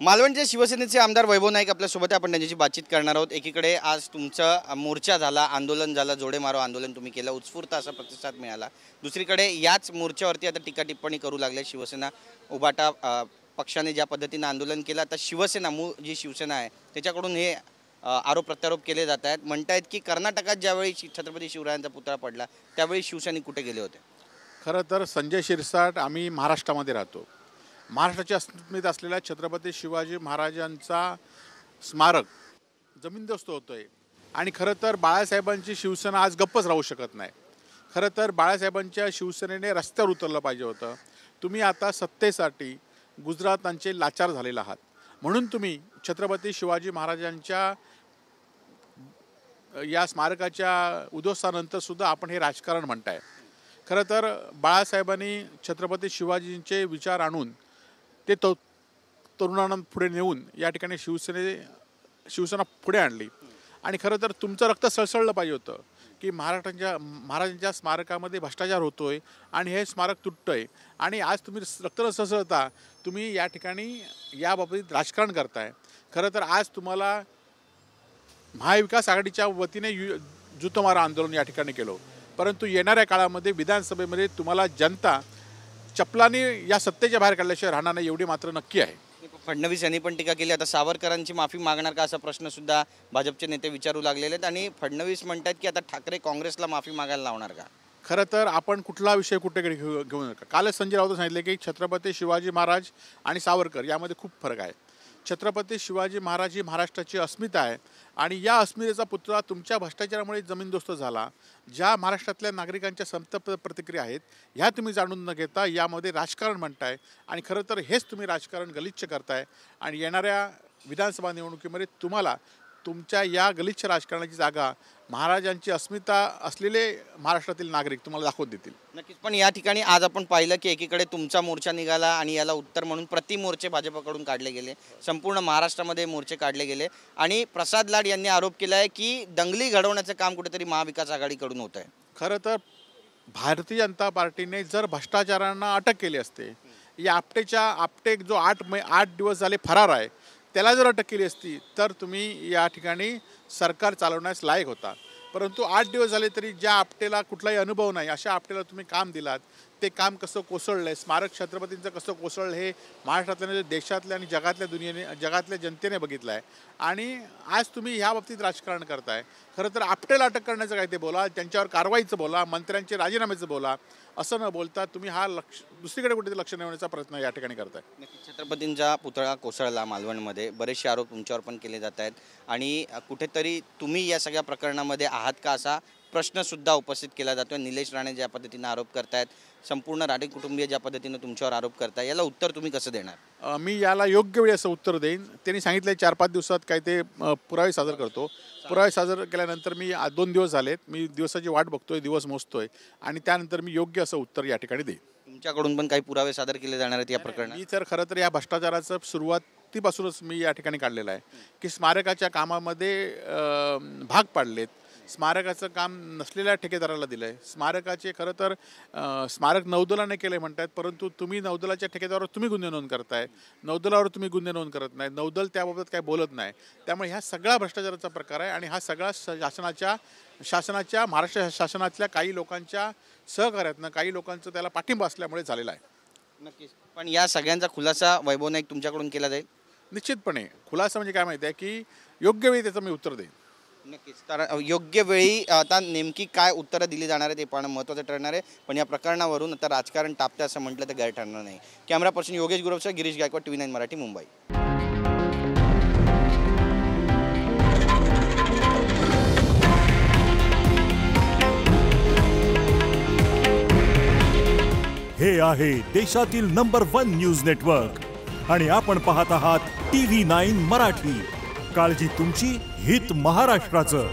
मालवणचे शिवसेनेचे आमदार वैभव नाईक आपल्यासोबत आहे. आपण त्यांच्याशी बातचीत करणार आहोत. एकीकडे आज तुमचा मोर्चा झाला, आंदोलन झालं, जोडे मारो आंदोलन तुम्ही केलं, उत्स्फूर्त असा प्रतिसाद मिळाला. दुसरीकडे याच मोर्चावरती आता टीका टिप्पणी करू लागले शिवसेना उभाटा पक्षाने ज्या पद्धतीने आंदोलन केलं, आता शिवसेना मूळ जी शिवसेना आहे त्याच्याकडून हे आरोप प्रत्यारोप केले जात आहेत. म्हणतायत की कर्नाटकात ज्यावेळी छत्रपती शिवरायांचा पुतळा पडला त्यावेळी शिवसैनिक कुठे गेले होते. खरं तर संजय शिरसाट आम्ही महाराष्ट्रामध्ये राहतो. महाराष्ट्राच्या अस्मितेत असलेल्या छत्रपती शिवाजी महाराजांचा स्मारक जमीनदोस्त होतोय आणि खरं तर बाळासाहेबांची शिवसेना आज गप्पच राहू शकत नाही. खरं तर बाळासाहेबांच्या शिवसेनेने रस्त्यावर उतरलं पाहिजे होतं. तुम्ही आता सत्तेसाठी गुजरातांचे लाचार झालेला आहात, म्हणून तुम्ही छत्रपती शिवाजी महाराजांच्या या स्मारकाच्या उद्ध्वस्तानंतर सुद्धा आपण हे राजकारण म्हणताय. खरं तर बाळासाहेबांनी छत्रपती शिवाजींचे विचार आणून ते तरुणांना पुढे नेऊन या ठिकाणी शिवसेना पुढे आणली आणि खरं तर तुमचं रक्त सळसळलं पाहिजे होतं की महाराजांच्या स्मारकामध्ये भ्रष्टाचार होतोय आणि हे स्मारक तुटतंय आणि आज तुम्ही रक्त न सळसळता तुम्ही या ठिकाणी याबाबतीत राजकारण करताय. खरं तर आज तुम्हाला महाविकास आघाडीच्या वतीने जुतमारा आंदोलन या ठिकाणी केलं, परंतु येणाऱ्या काळामध्ये विधानसभेमध्ये तुम्हाला जनता चपलाने या सत्तेच्या बाहेर काढल्याशिवाय राहणार नाही एवढी मात्र नक्की आहे. फडणवीस यांनी पण टीका केली. आता सावरकरांची माफी मागणार का असा प्रश्न सुद्धा भाजपचे नेते विचारू लागलेले आहेत आणि फडणवीस म्हणतात की आता ठाकरे काँग्रेसला माफी मागायला लावणार का. खरं तर आपण कुठला विषय कुठे घेऊ नका. कालच संजय राऊत सांगितले की छत्रपती शिवाजी महाराज आणि सावरकर यामध्ये खूप फरक आहे. छत्रपती शिवाजी महाराज ही महाराष्ट्राची अस्मिता आहे आणि या अस्मितेचा पुतळा तुमच्या भ्रष्टाचारामुळे जमीनदोस्त झाला. ज्या महाराष्ट्रातल्या नागरिकांच्या संतप्त प्रतिक्रिया आहेत ह्या तुम्ही जाणून न घेता यामध्ये राजकारण म्हणताय आणि खरं तर हेच तुम्ही राजकारण गलिच्छ करताय आणि येणाऱ्या विधानसभा निवडणुकीमध्ये तुम्हाला तुमच्या या गलिच्छ राजकारणाची जागा महाराजांची अस्मिता असलेले महाराष्ट्रातील नागरिक तुम्हाला दाखवून देतील. नक्कीच. पण या ठिकाणी आज आपण पाहिलं की एकीकडे तुमचा मोर्चा निघाला आणि याला उत्तर म्हणून मोर्चे भाजपकडून काढले गेले, संपूर्ण महाराष्ट्रामध्ये मोर्चे काढले गेले आणि प्रसाद लाड यांनी आरोप केला आहे की दंगली घडवण्याचं काम कुठेतरी महाविकास आघाडीकडून होत आहे. खरं तर भारतीय जनता पार्टीने जर भ्रष्टाचारांना अटक केली असते, या आपटे जो 8 दिवस झाले फरार आहे त्याला जर अटक केली असती तर तुम्ही या ठिकाणी सरकार चालवण्यास लायक होता. परंतु 8 दिवस झाले तरी ज्या आपटेला कुठलाही अनुभव नाही अशा आपटेला तुम्ही काम दिलात. ते काम कसं कोसळलं आहे, स्मारक छत्रपतींचं कसं कोसळलं हे महाराष्ट्रातल्या देशातल्या आणि जगातल्या जनतेने बघितलं आहे आणि आज तुम्ही ह्या बाबतीत राजकारण करताय. खरं तर आपटेला अटक करण्याचं काय ते बोला, त्यांच्यावर कारवाईचं बोला, मंत्र्यांचे राजीनाम्याचं बोला. असं न बोलता तुम्ही हा दुसरीकडे कुठेतरी लक्ष नेण्याचा प्रयत्न या ठिकाणी करताय. नक्की. छत्रपतींचा पुतळा कोसळला मालवणमध्ये, बरेचसे आरोप तुमच्यावर पण केले जात आहेत आणि कुठेतरी तुम्ही या सगळ्या प्रकरणामध्ये आहात का असा प्रश्नसुद्धा उपस्थित केला जातो. निलेश राणे ज्या पद्धतीने आरोप करतायत, संपूर्ण राणे कुटुंबीय ज्या पद्धतीने तुमच्यावर आरोप करताय, याला उत्तर तुम्ही कसं देणार. मी याला योग्य वेळी असं उत्तर देईन. त्यांनी सांगितलं 4-5 दिवसात काय ते पुरावे सादर करतो. पुरावे सादर केल्यानंतर मी 2 दिवस झालेत, मी दिवसाची वाट बघतोय, दिवस मोजतोय आणि त्यानंतर मी योग्य असं उत्तर या ठिकाणी देईन. तुमच्याकडून पण काही पुरावे सादर केले जाणार आहेत या प्रकरणात. मी तर खरं तर या भ्रष्टाचाराचं सुरुवातीपासूनच मी या ठिकाणी काढलेलं आहे की स्मारकाच्या कामामध्ये भाग पाडलेत, स्मारकाचं काम नसलेल्या ठेकेदाराला दिलं आहे. स्मारकाचे खरं तर स्मारक नौदलाने केले म्हणतात, परंतु तुम्ही नौदलाच्या ठेकेदारावर तुम्ही गुन्हे नोंद करताय, नौदलावर तुम्ही गुन्हे नोंद करत नाही, नौदल त्याबाबत काही बोलत नाही. त्यामुळे ह्या सगळा भ्रष्टाचाराचा प्रकार आहे आणि हा सगळा शासनाच्या महाराष्ट्र शासनातल्या काही लोकांच्या सहकार्यातनं काही लोकांचं त्याला पाठिंबा असल्यामुळे झालेला आहे. नक्कीच. पण या सगळ्यांचा खुलासा वैभव नाईक तुमच्याकडून केला जाईल. निश्चितपणे. खुलासा म्हणजे काय माहिती आहे की योग्य वेळी त्याचं मी उत्तर देईन. नक्कीच. तर योग्य वेळी आता नेमकी काय उत्तरं दिली जाणार आहे ते पाहणं महत्त्वाचं ठरणार आहे. पण या प्रकरणावरून आता राजकारण तापते असं म्हटलं तर गैर ठरणार नाही. कॅमेरा पर्सन योगेश गुरवसह गिरीश गायकवाड, TV9 मराठी, मुंबई. हे आहे देशातील नंबर 1 न्यूज नेटवर्क आणि आपण पाहत आहात TV9 मराठी. काळजी तुमची, हित महाराष्ट्राचं.